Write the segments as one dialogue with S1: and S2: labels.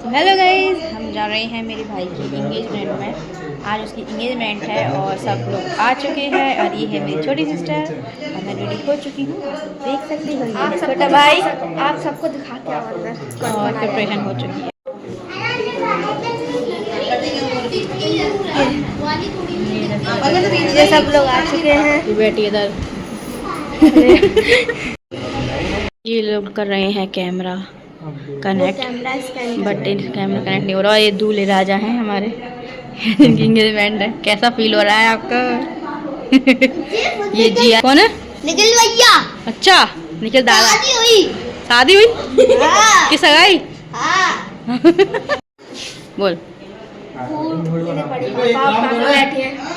S1: तो hello guys, हम जा रहे हैं मेरे भाई की इंगेजमेंट में। आज उसकी इंगेजमेंट है और सब लोग आ चुके हैं और ये है मेरी छोटी सिस्टर और मैं रेडी हो चुकी हूँ। आप देख सकते हो, ये है छोटा भाई।
S2: आप सबको दिखा के आओ अंदर
S1: और प्रिपरेशन हो चुकी है।
S2: ये सब लोग आ चुके हैं।
S1: बेटी इधर ये लोग कर रहे हैं camera connect, but camera connect नहीं हो रहा। ये दूल्हे राजा हैं हमारे इनकी इंगेजमेंट है। कैसा फील हो रहा है आपको? ये जिया कौन है?
S2: निखिल भैया।
S1: अच्छा, निखिल दादा। शादी हुई
S2: हाँ।
S1: किस सगाई?
S2: हाँ।
S1: बोल।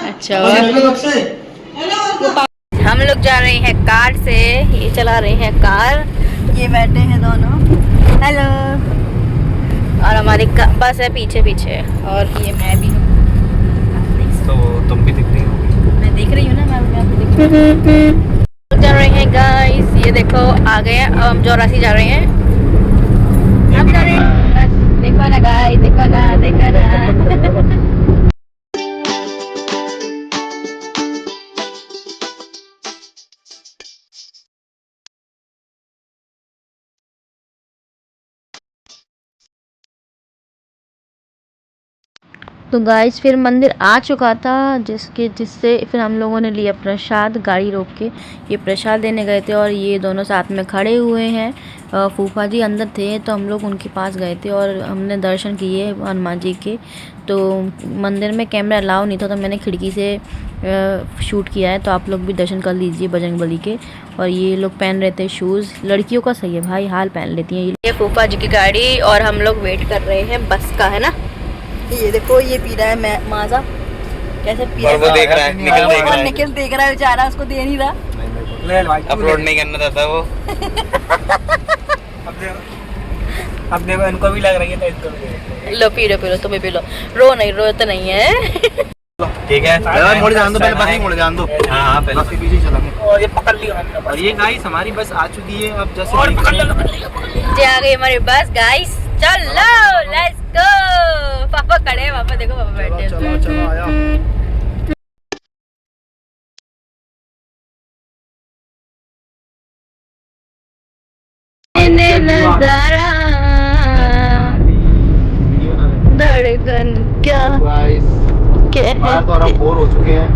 S1: अच्छा, हम लोग जा रहे हैं कार से। ये चला रहे हैं कार, ये बैठे हैं दोनों। हेलो। और हमारी बस है पीछे पीछे और ये मैं भी हूँ।
S3: तो तुम भी दिख रही हो?
S1: मैं दिख रही हूँ ना, मैं भी दिख रही हूँ। जा रहे हैं गाइस, ये देखो आ गए हैं। अब हम चौरासी जा रहे हैं। हम जा रहे हैं, देखो ना गाइस, देखो ना, देखो ना। तो गाइस फिर मंदिर आ चुका था, जिससे फिर हम लोगों ने लिया प्रसाद गाड़ी रोक के। ये प्रसाद देने गए थे और ये दोनों साथ में खड़े हुए हैं। फूफा जी अंदर थे तो हम लोग उनके पास गए थे और हमने दर्शन किए हनुमान जी के। तो मंदिर में कैमरा अलाउ नहीं था तो मैंने खिड़की से शूट किया है। तो आप लोग भी दर्शन कर लीजिए बजरंगबली के। और ये लोग पहन रहे थे शूज़। लड़कियों का सही है भाई, हाल पहन लेती हैं ये। फूफा जी की गाड़ी और हम लोग वेट कर रहे हैं बस का, है ना। ये देखो, ये पी रहा है मैं माजा। कैसे पी रहा है?
S3: वो देख रहा है, निखिल देख रहा है।
S1: निखिल देख रहा है बेचारा, उसको दे नहीं रहा।
S3: अपलोड नहीं करना चाहता वो। अब देखो इनको भी लग रही है तो इनको भी।
S1: लो पी लो, तुम्हें पी लो। रो नहीं, रो तो नहीं है।
S3: ठीक है, मोड़ जान दो पहले, बस ही मोड़ जान दो। हाँ पहले बस के पीछे चलेंगे। और ये पकड़ लिया। और ये गाइस हमारी बस आ चुकी है। अब जैसे
S1: ये आ गई हमारी बस गाइस। चलो लेट्स गो। पापा खड़े हैं, पापा देखो, पापा बैठे हैं।
S3: चलो चलो आया।
S1: नजारा धड़कन क्या
S3: तो हम बोर हो चुके हैं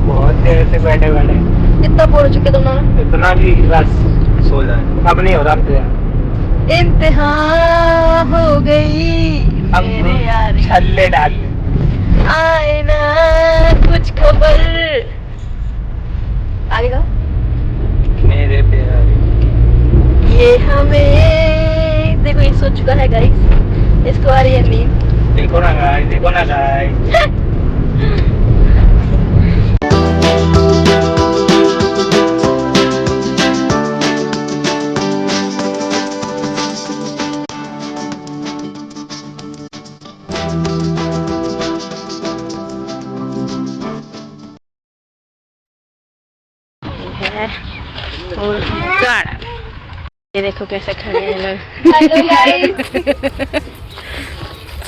S3: बहुत देर से बैठे बैठे।
S1: कितना बोर हो चुके तुम लोग?
S3: इतना भी बस सो जाए, अब नहीं हो रहा।
S1: इंतहा हो गई मेरे यार,
S3: छल्ले डाल
S1: आए ना कुछ खबर। आगे का
S3: मेरे प्यारे।
S1: ये हमें देखो, ये सो चुका है गाइस, इसको आ रही है नींद।
S3: देखो ना गाइस, देखो ना गाइस।
S1: है और गाड़ा। ये देखो कैसे खड़े हैं लोग।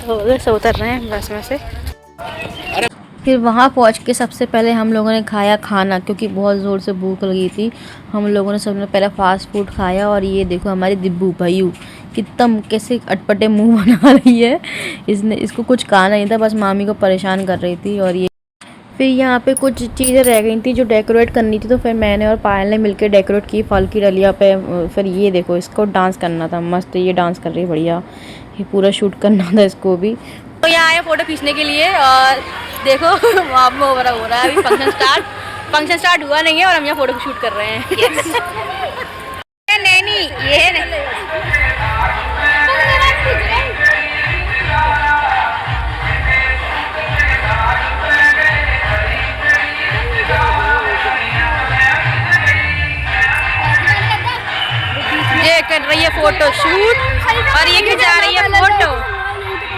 S1: तो उतर रहे हैं बस में से। फिर वहाँ पहुँच के सबसे पहले हम लोगों ने खाया खाना, क्योंकि बहुत ज़ोर से भूख लगी थी। हम लोगों ने सबने पहले फास्ट फूड खाया। और ये देखो हमारी दिब्बू भैयू कितना कैसे अटपटे मुंह बना रही है। इसको कुछ कहा नहीं था, बस मामी को परेशान कर रही थी। और ये फिर यहाँ पे कुछ चीज़ें रह गई थी जो डेकोरेट करनी थी, तो फिर मैंने और पायल ने मिलकर डेकोरेट की फल की डलिया पे। फिर ये देखो, इसको डांस करना था मस्त, ये डांस कर रही है बढ़िया। ये पूरा शूट करना था इसको भी। तो यहाँ आए फ़ोटो खींचने के लिए और देखो वहाँ में ओवरा हो रहा है। अभी फंक्शन स्टार्ट हुआ नहीं है और हम यहाँ फ़ोटो शूट कर रहे हैं। नहीं ये नहीं। ये कर रही है फोटो शूट और ये खिंचा रही है फोटो।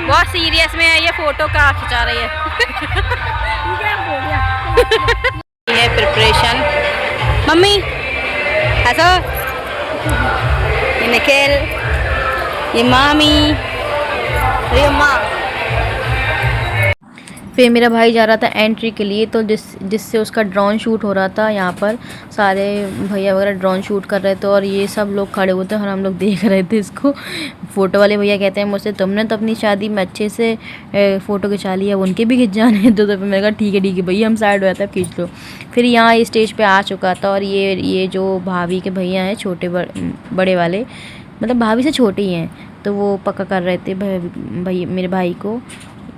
S1: बहुत सीरियस में है ये, फोटो का खिंचा रही है। ये प्रिपरेशन मम्मी ऐसा, ये निखिल, ये मामी, फिर मेरा भाई जा रहा था एंट्री के लिए, तो जिससे उसका ड्रोन शूट हो रहा था। यहाँ पर सारे भैया वगैरह ड्रोन शूट कर रहे थे और ये सब लोग खड़े हुए थे और हम लोग देख रहे थे इसको। फ़ोटो वाले भैया कहते हैं मुझसे, तुमने तो अपनी शादी में अच्छे से फ़ोटो खिंचा लिया, उनके भी खिंच जाने हैं। तो फिर मैंने कहा ठीक है भैया, हम साइड हो जाते हैं, खींच लो। फिर यहाँ स्टेज पर आ चुका था और ये जो भाभी के भैया हैं, छोटे बड़े वाले, मतलब भाभी से छोटे ही हैं, तो वो पक्का कर रहे थे भाई मेरे भाई को।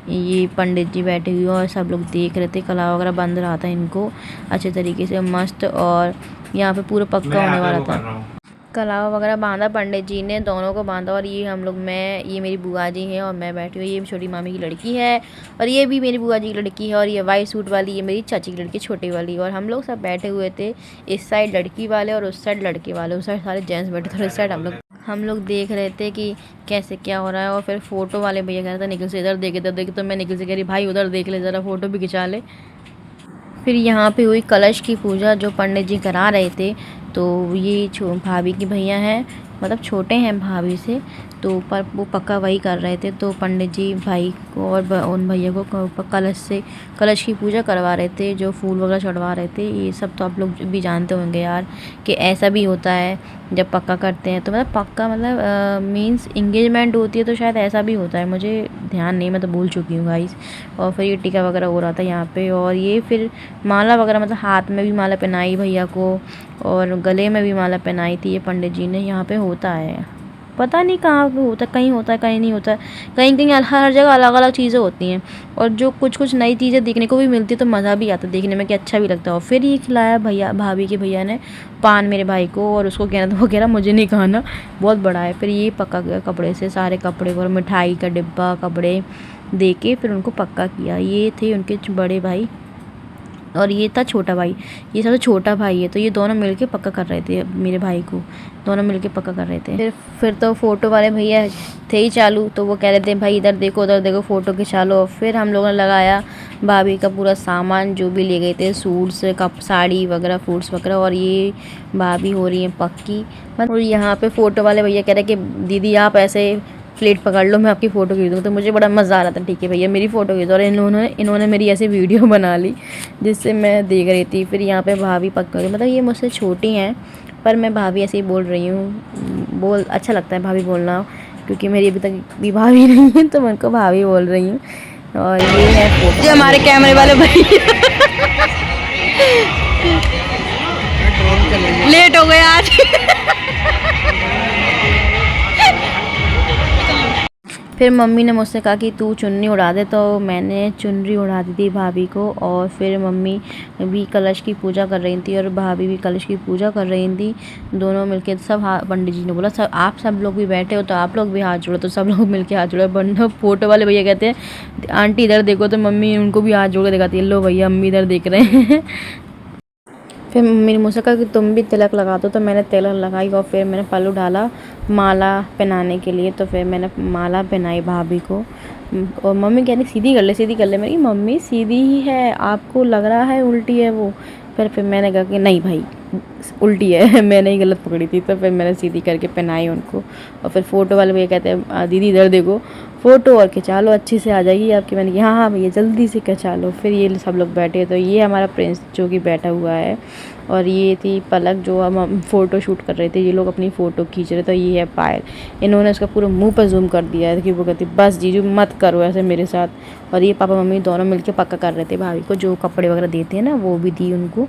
S1: ये पंडित जी बैठे हुए और सब लोग देख रहे थे, कला वगैरह बंद रहा था इनको अच्छे तरीके से मस्त। और यहाँ पे पूरा पक्का होने वाला था। कला वगैरह बांधा पंडित जी ने, दोनों को बांधा। और ये हम लोग, ये मेरी बुआ जी हैं और मैं बैठी हुई, ये छोटी मामी की लड़की है और ये भी मेरी बुआ जी की लड़की है। और ये वाइट सूट वाली ये मेरी चाची की लड़की, छोटी वाली। और हम लोग सब बैठे हुए थे, इस साइड लड़की वाले और उस साइड लड़के वाले, उस साइड सारे जेंट्स बैठे थे और इस साइड हम लोग देख रहे थे कि कैसे क्या हो रहा है। और फिर फ़ोटो वाले भैया कह रहे थे निखिल से इधर देखे, तो मैं निखिल से कह रही भाई उधर देख ले ज़रा, फ़ोटो भी खिंचा ले। फिर यहाँ पे हुई कलश की पूजा जो पंडित जी करा रहे थे। तो ये भाभी की भैया हैं, मतलब छोटे हैं भाभी से, तो पर वो पक्का वही कर रहे थे। तो पंडित जी भाई को और उन भैया को कलश की पूजा करवा रहे थे, जो फूल वगैरह चढ़वा रहे थे। ये सब तो आप लोग भी जानते होंगे यार कि ऐसा भी होता है जब पक्का करते हैं। तो मतलब पक्का मतलब मींस इंगेजमेंट होती है, तो शायद ऐसा भी होता है, मुझे ध्यान नहीं, मैं तो भूल चुकी हूँ गाइस। और फिर ये टीका वगैरह हो रहा था यहाँ पे। और ये फिर माला वगैरह, मतलब हाथ में भी माला पहनाई भैया को और गले में भी माला पहनाई थी ये पंडित जी ने। यहाँ पे होता है, पता नहीं कहाँ होता है, कहीं होता है कहीं नहीं होता है, कहीं कहीं हर जगह अलग अलग चीज़ें होती हैं। और जो कुछ नई चीज़ें देखने को भी मिलती है तो मज़ा भी आता है देखने में कि अच्छा भी लगता है। और फिर ये खिलाया भाभी के भैया ने पान मेरे भाई को, और उसको कहना था, वो कह रहा मुझे नहीं खाना, बहुत बड़ा है। फिर ये पक्का गया कपड़े से, सारे कपड़े और मिठाई का डिब्बा कपड़े दे के फिर उनको पक्का किया। ये थे उनके बड़े भाई और ये था छोटा भाई, ये सबसे छोटा भाई है। तो ये दोनों मिलके पक्का कर रहे थे मेरे भाई को, दोनों मिलके पक्का कर रहे थे। फिर तो फ़ोटो वाले भैया थे ही चालू, तो वो कह रहे थे भाई इधर देखो उधर देखो, फ़ोटो खिंचा लो। फिर हम लोगों ने लगाया भाभी का पूरा सामान जो भी ले गए थे, सूट्स कप साड़ी वगैरह फ्रूट्स वगैरह। और ये भाभी हो रही है पक्की। और यहाँ पे फ़ोटो वाले भैया कह रहे कि दीदी आप ऐसे प्लेट पकड़ लो, मैं आपकी फ़ोटो खींच दूँ। तो मुझे बड़ा मज़ा आ रहा था, ठीक है भैया मेरी फ़ोटो खींचो। और इन्होंने मेरी ऐसी वीडियो बना ली जिससे मैं देख रही थी। फिर यहाँ पे भाभी पक्का हुई, मतलब ये मुझसे छोटी हैं पर मैं भाभी ऐसे ही बोल रही हूँ, अच्छा लगता है भाभी बोलना, क्योंकि मेरी अभी तक भी भाभी नहीं है तो मैं उनको भाभी बोल रही हूँ। और ये है फोटो, हमारे कैमरे वाले भैया लेट हो गए आज फिर मम्मी ने मुझसे कहा कि तू चुन्नी उड़ा दे, तो मैंने चुन्नी उड़ा दी थी भाभी को। और फिर मम्मी भी कलश की पूजा कर रही थी और भाभी भी कलश की पूजा कर रही थी, दोनों मिलके। सब पंडित जी ने बोला सब आप सब लोग भी बैठे हो तो आप लोग भी हाथ जोड़ो, तो सब लोग मिलके हाथ जोड़े। बंदा फोटो वाले भैया कहते हैं आंटी इधर देखो, तो मम्मी उनको भी हाथ जोड़ के दिखाती है, लो भैया अम्मी इधर देख रहे हैं फिर मम्मी ने मुझसे कहा कि तुम भी तिलक लगा दो, तो मैंने तिलक लगाई और फिर मैंने पल्लू डाला माला पहनाने के लिए। तो फिर मैंने माला पहनाई भाभी को। और मम्मी कह रही सीधी कर ले सीधी कर ले, मेरी मम्मी सीधी ही है, आपको लग रहा है उल्टी है वो। फिर मैंने कहा कि नहीं भाई उल्टी है मैंने ही गलत पकड़ी थी। तो फिर मैंने सीधी करके पहनाई उनको। और फिर फ़ोटो वाले भैया कहते हैं दीदी इधर देखो फ़ोटो और खिंचा लो, अच्छी से आ जाएगी आपकी। मैंने कहा हाँ भैया जल्दी से खिंचा लो। फिर ये सब लोग बैठे, तो ये हमारा प्रिंस जो कि बैठा हुआ है, और ये थी पलक जो हम फ़ोटो शूट कर रहे थे, ये लोग अपनी फ़ोटो खींच रहे। तो ये है पायल, इन्होंने उसका पूरा मुंह पर जूम कर दिया है कि वो कहती बस जीजू मत करो ऐसे मेरे साथ। और ये पापा मम्मी दोनों मिलके पक्का कर रहे थे भाभी को, जो कपड़े वगैरह देते हैं ना वो भी दी उनको,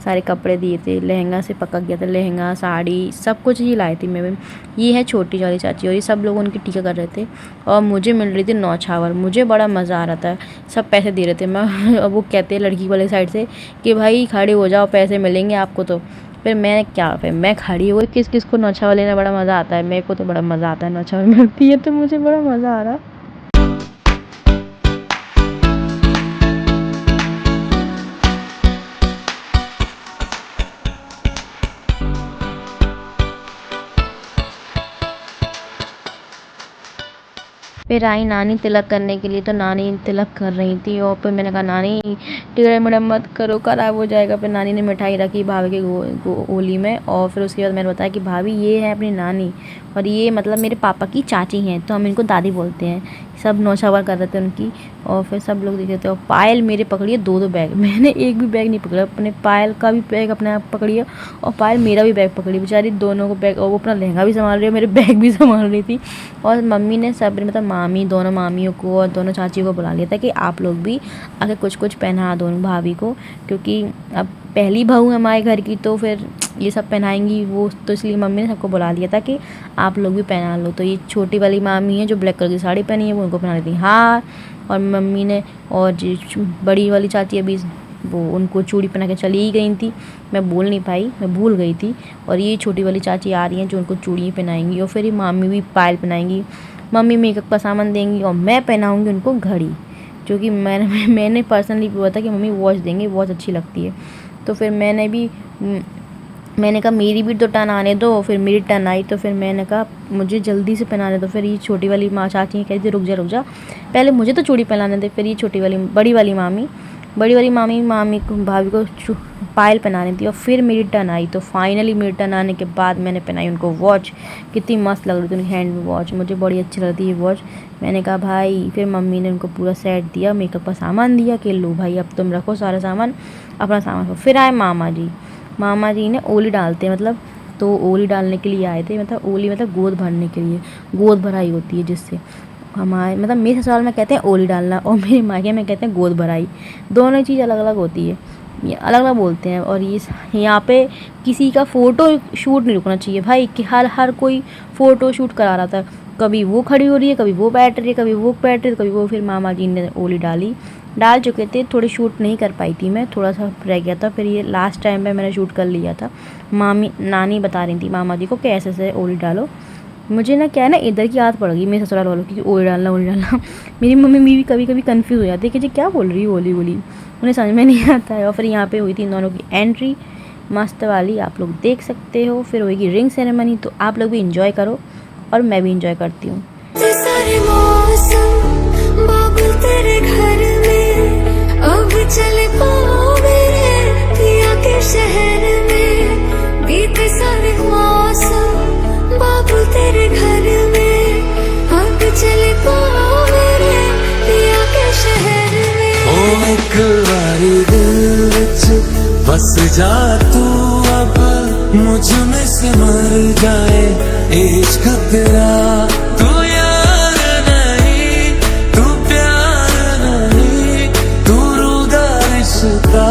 S1: सारे कपड़े दिए थे, लहंगा से पक्का किया था, लहंगा साड़ी सब कुछ ही लाई थी मैं। ये है छोटी वाली चाची और ये सब लोग उनकी टीका कर रहे थे और मुझे मिल रही थी नौछावर। मुझे बड़ा मज़ा आ रहा था, सब पैसे दे रहे थे। मैं वो कहते हैं लड़की वाले साइड से कि भाई खड़े हो जाओ पैसे मिलेंगे आपको। तो फिर मैं खड़ी हुई, किस को नौछावर लेना बड़ा मज़ा आता है, मेरे को तो बड़ा मज़ा आता है, नौछावर मिलती है तो मुझे बड़ा मज़ा आ रहा। फिर आई नानी तिलक करने के लिए, तो नानी तिलक कर रही थी और फिर मैंने कहा नानी टेढ़े मेढ़े मत करो, खराब हो जाएगा। फिर नानी ने मिठाई रखी भाभी के गोली में, और फिर उसके बाद मैंने बताया कि भाभी ये है अपनी नानी और ये मतलब मेरे पापा की चाची हैं, तो हम इनको दादी बोलते हैं। सब नौछावर कर रहे थे उनकी, और फिर सब लोग देख रहे थे। और पायल मेरे पकड़ी है 2-2 बैग, मैंने एक भी बैग नहीं पकड़ा। अपने पायल का भी बैग अपने आप पकड़ी है और पायल मेरा भी बैग पकड़ी, बेचारी दोनों को बैग, और वो अपना लहंगा भी संभाल रही है, मेरे बैग भी संभाल रही थी। और मम्मी ने सब मतलब मामी, दोनों मामियों को और दोनों चाचियों को बुला लिया था कि आप लोग भी आके कुछ कुछ पहना दो भाभी को, क्योंकि अब पहली बहू है हमारे घर की, तो फिर ये सब पहनाएंगी वो, तो इसलिए मम्मी ने सबको बुला लिया था कि आप लोग भी पहना लो। तो ये छोटी वाली मामी है जो ब्लैक कलर की साड़ी पहनी है, वो उनको पहना दी हार, और मम्मी ने, और जो बड़ी वाली चाची अभी वो उनको चूड़ी पहना के चली ही गई थी, मैं बोल नहीं पाई, मैं भूल गई थी। और ये छोटी वाली चाची आ रही हैं जो उनको चूड़ी पहनाएंगी, और फिर ये मामी भी पायल पहनाएंगी, मम्मी मेकअप का सामान देंगी, और मैं पहनाऊँगी उनको घड़ी, जो कि मैंने पर्सनली बोला था कि मम्मी वॉच देंगे, वॉच अच्छी लगती है। तो फिर मैंने कहा मेरी भी तो टर्न आने दो, फिर मेरी टर्न आई, तो फिर मैंने कहा मुझे जल्दी से पहनाने दो। फिर ये छोटी वाली माँ चाची कह रही थी रुक जा, पहले मुझे तो चूड़ी पहनाने दे। फिर ये बड़ी वाली मामी को, भाभी को पायल पहनानी थी, और फिर मेरी टर्न आई। तो फाइनली मेरी टर्न आने के बाद मैंने पहनाई उनको वॉच, कितनी मस्त लग रही थी उनकी हैंड में वॉच, मुझे बड़ी अच्छी लगती है वॉच। मैंने कहा भाई, फिर मम्मी ने उनको पूरा सेट दिया, मेकअप का सामान दिया कि लो भाई अब तुम रखो सारा सामान, अपना सामान। फिर आए मामा जी ने ओली डालते हैं, मतलब तो ओली डालने के लिए आए थे, मतलब ओली मतलब गोद भरने के लिए, गोद भराई होती है जिससे हमारे मतलब मेरे ससुराल में कहते हैं ओली डालना, और मेरे मायके में कहते हैं गोद भराई, दोनों चीज़ अलग अलग होती है, ये अलग अलग बोलते हैं। और ये यहाँ पे किसी का फ़ोटो शूट नहीं रुकना चाहिए भाई, कि हर कोई फ़ोटो शूट करा रहा था, कभी वो खड़ी हो रही है, कभी वो बैठ रही है, कभी वो बैठ रही है, कभी वो। फिर मामा जी ने ओली डाल चुके थे, थोड़ी शूट नहीं कर पाई थी मैं, थोड़ा सा रह गया था, फिर ये लास्ट टाइम पे मैंने शूट कर लिया था। नानी बता रही थी मामा जी को कि ऐसे ऐसे ओली डालो। मुझे ना क्या है ना इधर की आदत पड़ गई मेरे ससुराल वालों की, ओली डालना। मेरी मम्मी भी कभी कभी कंफ्यूज हो जाती है कि जी क्या बोल रही है ओली, उन्हें समझ में नहीं आता है। और फिर यहाँ पे हुई थी इन दोनों की एंट्री मस्त वाली, आप लोग देख सकते हो। फिर होगी रिंग सेरेमनी, तो आप लोग भी इंजॉय करो और मैं भी इंजॉय करती हूँ।
S4: एक बारी दिल विच बस जा तू, अब मुझ में सिमर जाए इश्क तेरा। तू यार नहीं, तू प्यार नहीं, तू रूदा रिश्ता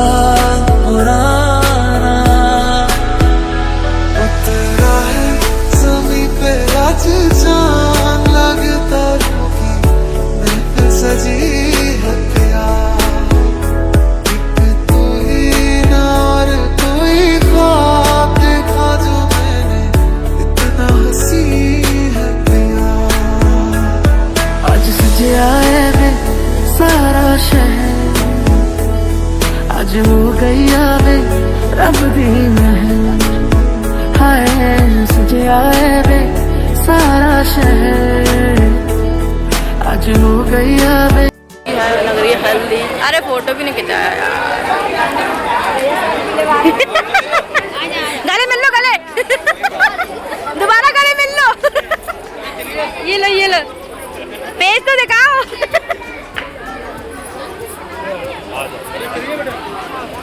S4: पुराना। तेरा है सभी पे आज जान लगता क्योंकि मैं सजी है प्यार। सारा शहर आज हो गया वे रब दी महल, हाय सजे आए वे सारा शहर आज हो गया वे।
S1: लग रही है हल्दी, अरे फोटो भी नहीं खिंचाया यार। गले मिल लो, गले दोबारा गले मिल लो। ये लो पेज तो दिखाओ।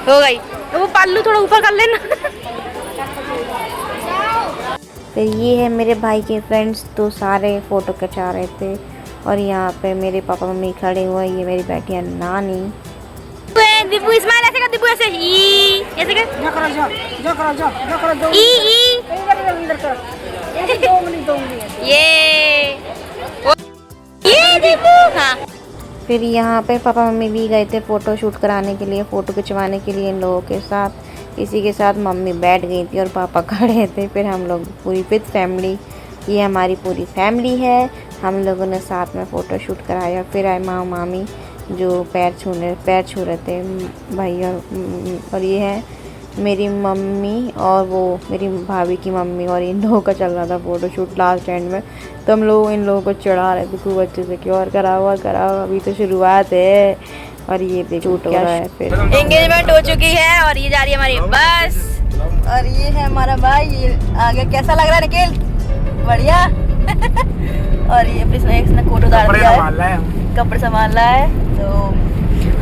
S1: हो गई, तो वो पल्लू थोड़ा ऊपर कर लेना। फिर ये है मेरे भाई के फ्रेंड्स, तो सारे फ़ोटो खिंचा रहे थे। और यहाँ पे मेरे पापा मम्मी खड़े हुए, ये मेरी बेटी है नानी। दीपू इस्माइल ऐसे कर, दीपू ऐसे ई ऐसे कर, जा करो ये दीपू। हाँ, फिर यहाँ पे पापा मम्मी भी गए थे फ़ोटो शूट कराने के लिए, फ़ोटो खिंचवाने के लिए इन लोगों के साथ। इसी के साथ मम्मी बैठ गई थी और पापा खड़े थे। फिर हम लोग पूरी विद फैमिली, ये हमारी पूरी फैमिली है, हम लोगों ने साथ में फ़ोटो शूट कराया। फिर आए मामी जो पैर छू रहे थे भाई, और ये है मेरी मम्मी और वो मेरी भाभी की मम्मी और इन लोगों का चल रहा था फोटोशूट लास्ट एंड में। तो हम लोग इन लोगों को चढ़ा रहे थे खूब अच्छे से कि और कराओ, अभी तो शुरुआत है। और ये देखो शूट हो रहा है। फिर एंगेजमेंट हो चुकी है और ये जा रही है हमारी बस। और ये है हमारा भाई, ये आगे कैसा लग रहा है निखिल? बढ़िया। और ये इसने कोट उतार दिया है, कपड़े संभाल रहा है। तो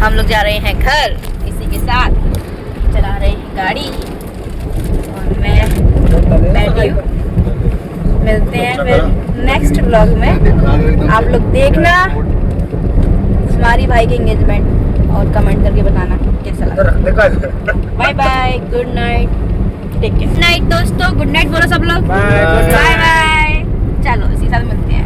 S1: हम लोग जा रहे हैं घर, इसी के साथ चला रहे हैं गाड़ी और मैं बैठी हूँ। मिलते हैं फिर नेक्स्ट व्लॉग में। आप लोग देखना हमारी भाई की एंगेजमेंट और कमेंट करके बताना कैसा लगा। Bye bye, good night, take care. Night दोस्तों, गुड नाइट बोलो सब लोग। Bye bye. चलो इसी साथ मिलते हैं।